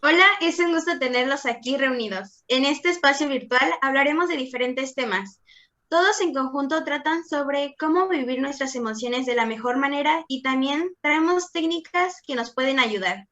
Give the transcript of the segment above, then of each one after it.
Hola, es un gusto tenerlos aquí reunidos. En este espacio virtual hablaremos de diferentes temas. Todos en conjunto tratan sobre cómo vivir nuestras emociones de la mejor manera y también traemos técnicas que nos pueden ayudar.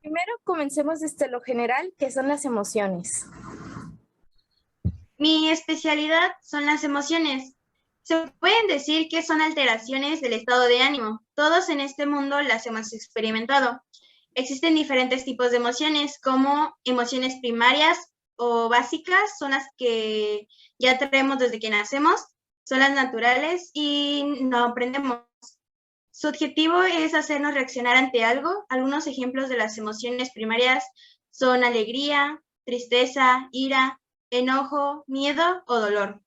Primero comencemos desde lo general, que son las emociones. Mi especialidad son las emociones. Se pueden decir que son alteraciones del estado de ánimo. Todos en este mundo las hemos experimentado. Existen diferentes tipos de emociones, como emociones primarias o básicas, son las que ya traemos desde que nacemos, son las naturales y no aprendemos. Su objetivo es hacernos reaccionar ante algo. Algunos ejemplos de las emociones primarias son alegría, tristeza, ira, enojo, miedo o dolor.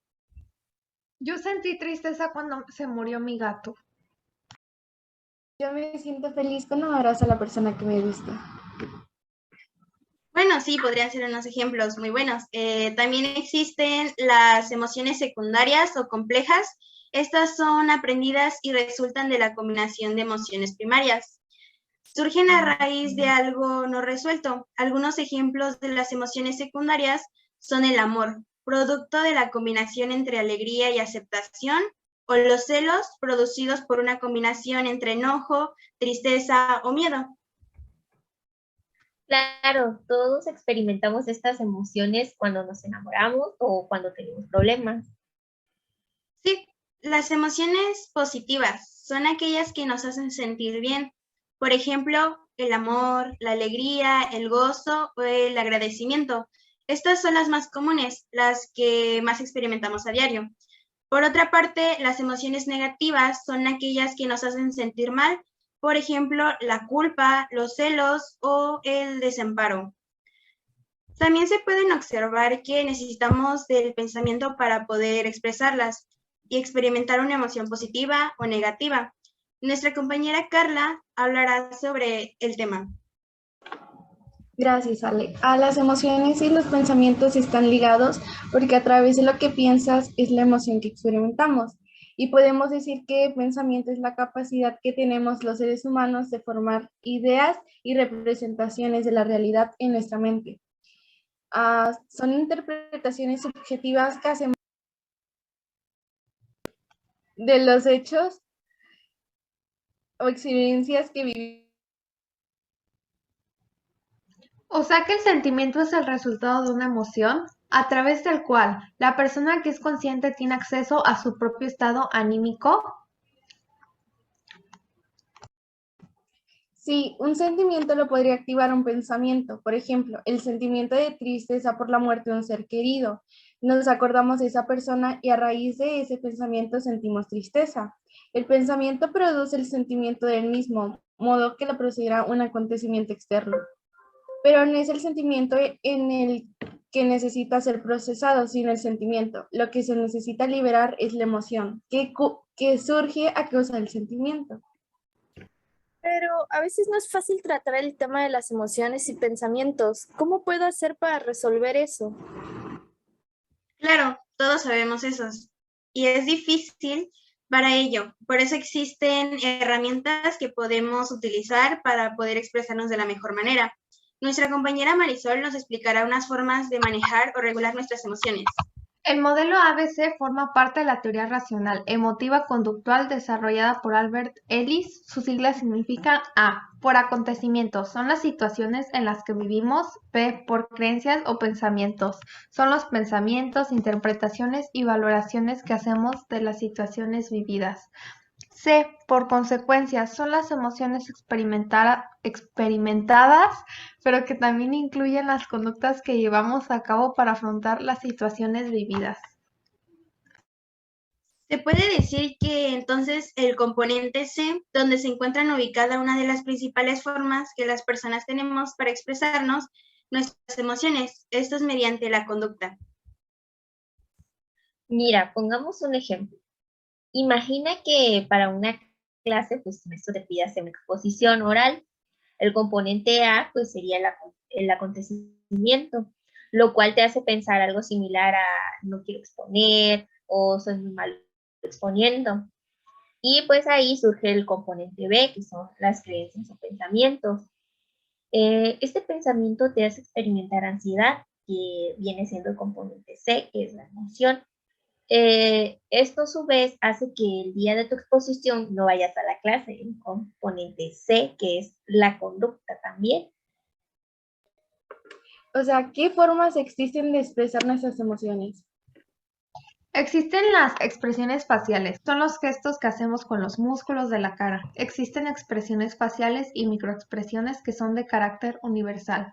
Yo sentí tristeza cuando se murió mi gato. Yo me siento feliz cuando abrazo a la persona que me gusta. Bueno, sí, podrían ser unos ejemplos muy buenos. También existen las emociones secundarias o complejas. Estas son aprendidas y resultan de la combinación de emociones primarias. Surgen a raíz de algo no resuelto. Algunos ejemplos de las emociones secundarias son el amor, producto de la combinación entre alegría y aceptación, o los celos, producidos por una combinación entre enojo, tristeza o miedo. Claro, todos experimentamos estas emociones cuando nos enamoramos o cuando tenemos problemas. Sí, las emociones positivas son aquellas que nos hacen sentir bien. Por ejemplo, el amor, la alegría, el gozo o el agradecimiento. Estas son las más comunes, las que más experimentamos a diario. Por otra parte, las emociones negativas son aquellas que nos hacen sentir mal. Por ejemplo, la culpa, los celos o el desamparo. También se pueden observar que necesitamos del pensamiento para poder expresarlas y experimentar una emoción positiva o negativa. Nuestra compañera Carla hablará sobre el tema. Gracias, Ale. A las emociones y los pensamientos están ligados porque a través de lo que piensas es la emoción que experimentamos. Y podemos decir que pensamiento es la capacidad que tenemos los seres humanos de formar ideas y representaciones de la realidad en nuestra mente. Son interpretaciones subjetivas que hacemos de los hechos o experiencias que vivimos. O sea que el sentimiento es el resultado de una emoción a través del cual la persona que es consciente tiene acceso a su propio estado anímico. Sí, un sentimiento lo podría activar un pensamiento. Por ejemplo, el sentimiento de tristeza por la muerte de un ser querido. Nos acordamos de esa persona y a raíz de ese pensamiento sentimos tristeza. El pensamiento produce el sentimiento del mismo modo que lo producirá un acontecimiento externo. Pero no es el sentimiento en el que necesita ser procesado, sino el sentimiento. Lo que se necesita liberar es la emoción que surge a causa del sentimiento. Pero a veces no es fácil tratar el tema de las emociones y pensamientos. ¿Cómo puedo hacer para resolver eso? Claro, todos sabemos eso. Y es difícil para ello. Por eso existen herramientas que podemos utilizar para poder expresarnos de la mejor manera. Nuestra compañera Marisol nos explicará unas formas de manejar o regular nuestras emociones. El modelo ABC forma parte de la teoría racional emotiva conductual desarrollada por Albert Ellis. Sus siglas significan A, por acontecimientos, son las situaciones en las que vivimos; B, por creencias o pensamientos, son los pensamientos, interpretaciones y valoraciones que hacemos de las situaciones vividas; C, por consecuencias, son las emociones experimentadas, pero que también incluyen las conductas que llevamos a cabo para afrontar las situaciones vividas. Se puede decir que entonces el componente C, donde se encuentran ubicadas una de las principales formas que las personas tenemos para expresarnos nuestras emociones, esto es mediante la conducta. Mira, pongamos un ejemplo. Imagina que para una clase, pues tu maestro te pide hacer una exposición oral. El componente A, pues sería el acontecimiento, lo cual te hace pensar algo similar a no quiero exponer o soy muy malo exponiendo. Y pues ahí surge el componente B, que son las creencias o pensamientos. Este pensamiento te hace experimentar ansiedad, que viene siendo el componente C, que es la emoción. Esto a su vez hace que el día de tu exposición no vayas a la clase, el componente C, que es la conducta también. O sea, ¿qué formas existen de expresar nuestras emociones? Existen las expresiones faciales, son los gestos que hacemos con los músculos de la cara. Existen expresiones faciales y microexpresiones que son de carácter universal.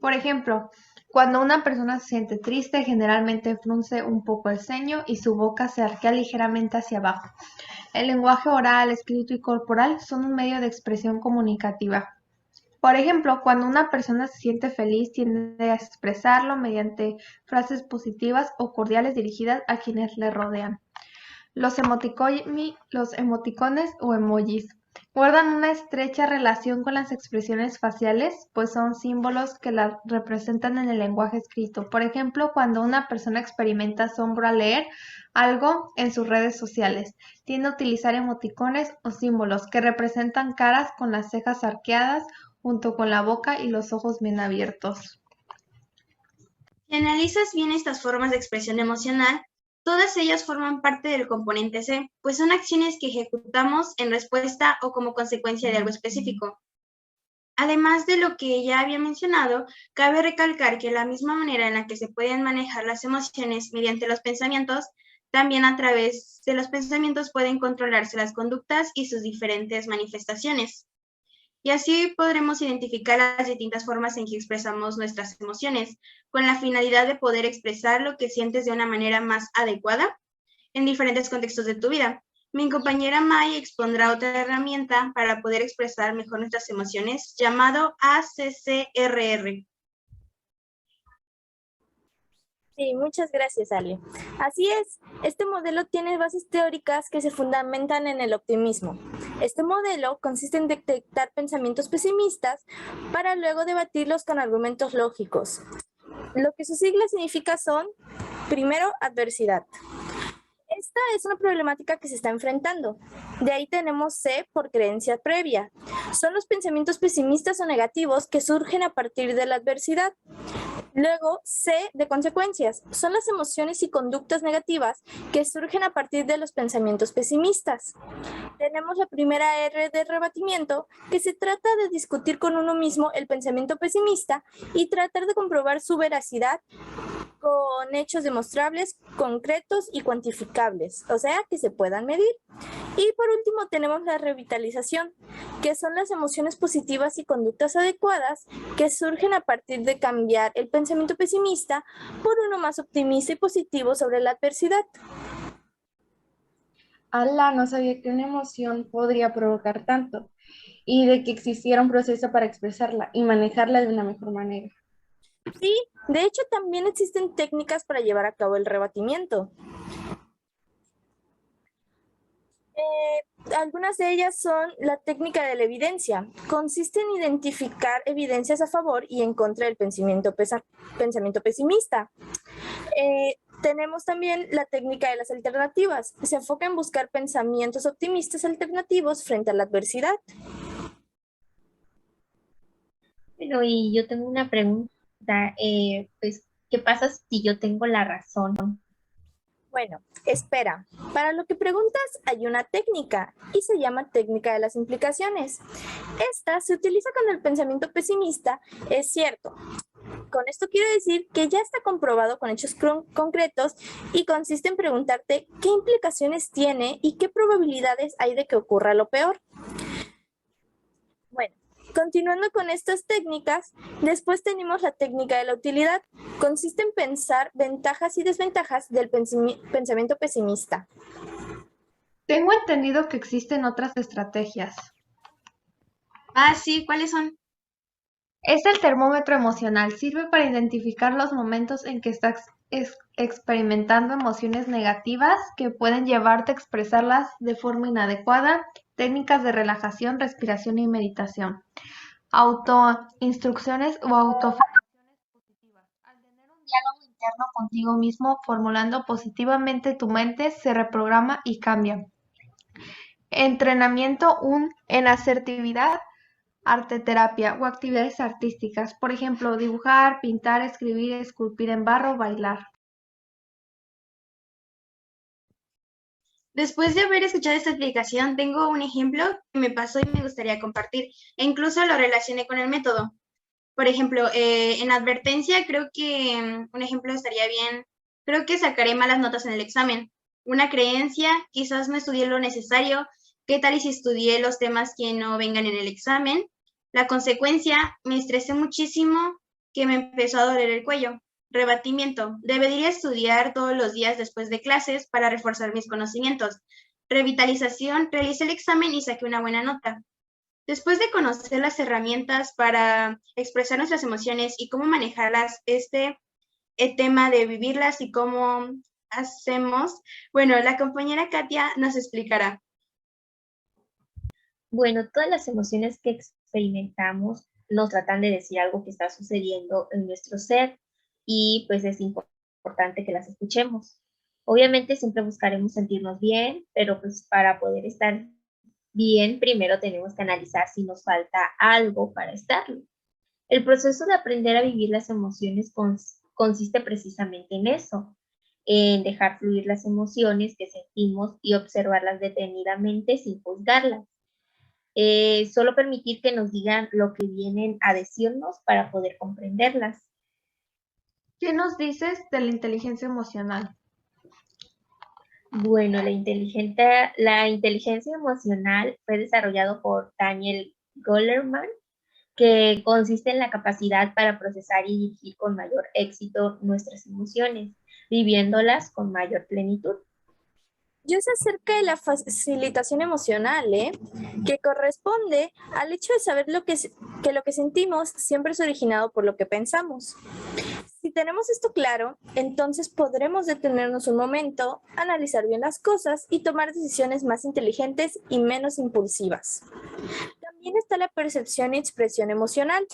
Por ejemplo, cuando una persona se siente triste, generalmente frunce un poco el ceño y su boca se arquea ligeramente hacia abajo. El lenguaje oral, escrito y corporal son un medio de expresión comunicativa. Por ejemplo, cuando una persona se siente feliz, tiende a expresarlo mediante frases positivas o cordiales dirigidas a quienes le rodean. Los emoticones o emojis guardan una estrecha relación con las expresiones faciales, pues son símbolos que las representan en el lenguaje escrito. Por ejemplo, cuando una persona experimenta asombro al leer algo en sus redes sociales, tiende a utilizar emoticones o símbolos que representan caras con las cejas arqueadas junto con la boca y los ojos bien abiertos. Si analizas bien estas formas de expresión emocional, todas ellas forman parte del componente C, pues son acciones que ejecutamos en respuesta o como consecuencia de algo específico. Además de lo que ya había mencionado, cabe recalcar que la misma manera en la que se pueden manejar las emociones mediante los pensamientos, también a través de los pensamientos pueden controlarse las conductas y sus diferentes manifestaciones. Y así podremos identificar las distintas formas en que expresamos nuestras emociones, con la finalidad de poder expresar lo que sientes de una manera más adecuada en diferentes contextos de tu vida. Mi compañera Mai expondrá otra herramienta para poder expresar mejor nuestras emociones, llamado ACCRR. Sí, muchas gracias, Ale. Así es, este modelo tiene bases teóricas que se fundamentan en el optimismo. Este modelo consiste en detectar pensamientos pesimistas para luego debatirlos con argumentos lógicos. Lo que sus siglas significa son, primero, adversidad. Esta es una problemática que se está enfrentando. De ahí tenemos C por creencia previa. Son los pensamientos pesimistas o negativos que surgen a partir de la adversidad. Luego, C de consecuencias. Son las emociones y conductas negativas que surgen a partir de los pensamientos pesimistas. Tenemos la primera R de rebatimiento, que se trata de discutir con uno mismo el pensamiento pesimista y tratar de comprobar su veracidad con hechos demostrables, concretos y cuantificables, o sea, que se puedan medir. Y por último tenemos la revitalización, que son las emociones positivas y conductas adecuadas que surgen a partir de cambiar el pensamiento pesimista por uno más optimista y positivo sobre la adversidad. Ala, no sabía que una emoción podría provocar tanto y de que existiera un proceso para expresarla y manejarla de una mejor manera. Sí, de hecho también existen técnicas para llevar a cabo el rebatimiento. Algunas de ellas son la técnica de la evidencia. Consiste en identificar evidencias a favor y en contra del pensamiento pesimista. Tenemos también la técnica de las alternativas. Se enfoca en buscar pensamientos optimistas alternativos frente a la adversidad. Bueno, y yo tengo una pregunta, pues, ¿qué pasa si yo tengo la razón? Bueno, espera. Para lo que preguntas hay una técnica y se llama técnica de las implicaciones. Esta se utiliza cuando el pensamiento pesimista es cierto. Con esto quiero decir que ya está comprobado con hechos concretos y consiste en preguntarte qué implicaciones tiene y qué probabilidades hay de que ocurra lo peor. Bueno, continuando con estas técnicas, después tenemos la técnica de la utilidad. Consiste en pensar ventajas y desventajas del pensamiento pesimista. Tengo entendido que existen otras estrategias. Ah, sí, ¿cuáles son? Es el termómetro emocional. Sirve para identificar los momentos en que estás experimentando emociones negativas que pueden llevarte a expresarlas de forma inadecuada. Técnicas de relajación, respiración y meditación. Autoinstrucciones o autoafirmaciones positivas. Al tener un diálogo interno contigo mismo, formulando positivamente, tu mente se reprograma y cambia. entrenamiento en asertividad, arteterapia o actividades artísticas, por ejemplo, dibujar, pintar, escribir, esculpir en barro, bailar. Después de haber escuchado esta explicación, tengo un ejemplo que me pasó y me gustaría compartir, e incluso lo relacioné con el método. Por ejemplo, en advertencia creo que un ejemplo estaría bien, creo que sacaré malas notas en el examen. Una creencia, quizás no estudié lo necesario, ¿qué tal y si estudié los temas que no vengan en el examen? La consecuencia, me estresé muchísimo que me empezó a doler el cuello. Rebatimiento, debería estudiar todos los días después de clases para reforzar mis conocimientos. Revitalización, realicé el examen y saqué una buena nota. Después de conocer las herramientas para expresar nuestras emociones y cómo manejarlas, el tema de vivirlas y cómo hacemos, bueno, la compañera Katia nos explicará. Bueno, todas las emociones que experimentamos nos tratan de decir algo que está sucediendo en nuestro ser y pues es importante que las escuchemos. Obviamente siempre buscaremos sentirnos bien, pero pues para poder estar bien, primero tenemos que analizar si nos falta algo para estarlo. El proceso de aprender a vivir las emociones consiste precisamente en eso, en dejar fluir las emociones que sentimos y observarlas detenidamente sin juzgarlas. Solo permitir que nos digan lo que vienen a decirnos para poder comprenderlas. ¿Qué nos dices de la inteligencia emocional? Bueno, la inteligencia emocional fue desarrollado por Daniel Goleman, que consiste en la capacidad para procesar y dirigir con mayor éxito nuestras emociones, viviéndolas con mayor plenitud. Yo sé acerca de la facilitación emocional, que corresponde al hecho de saber que lo que sentimos siempre es originado por lo que pensamos. Si tenemos esto claro, entonces podremos detenernos un momento, analizar bien las cosas y tomar decisiones más inteligentes y menos impulsivas. También está la percepción y expresión emocional,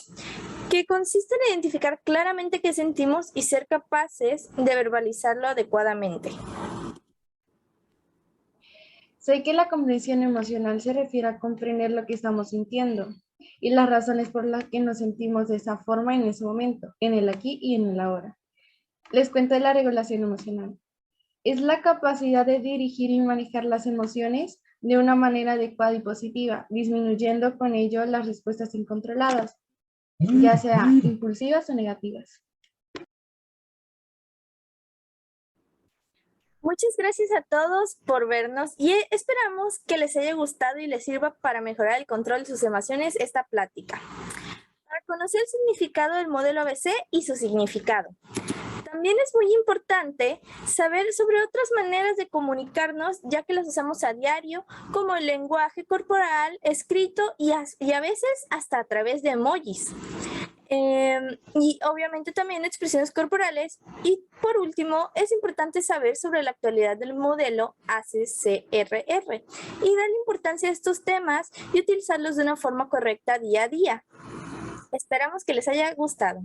que consiste en identificar claramente qué sentimos y ser capaces de verbalizarlo adecuadamente. Sé que la comprensión emocional se refiere a comprender lo que estamos sintiendo y las razones por las que nos sentimos de esa forma en ese momento, en el aquí y en el ahora. Les cuento de la regulación emocional. Es la capacidad de dirigir y manejar las emociones de una manera adecuada y positiva, disminuyendo con ello las respuestas incontroladas, ya sea impulsivas o negativas. Muchas gracias a todos por vernos y esperamos que les haya gustado y les sirva para mejorar el control de sus emociones esta plática. Para conocer el significado del modelo ABC y su significado. También es muy importante saber sobre otras maneras de comunicarnos, ya que las usamos a diario, como el lenguaje corporal, escrito y a veces hasta a través de emojis. Y obviamente también expresiones corporales. Y por último, es importante saber sobre la actualidad del modelo ACCRR y darle importancia a estos temas y utilizarlos de una forma correcta día a día. Esperamos que les haya gustado.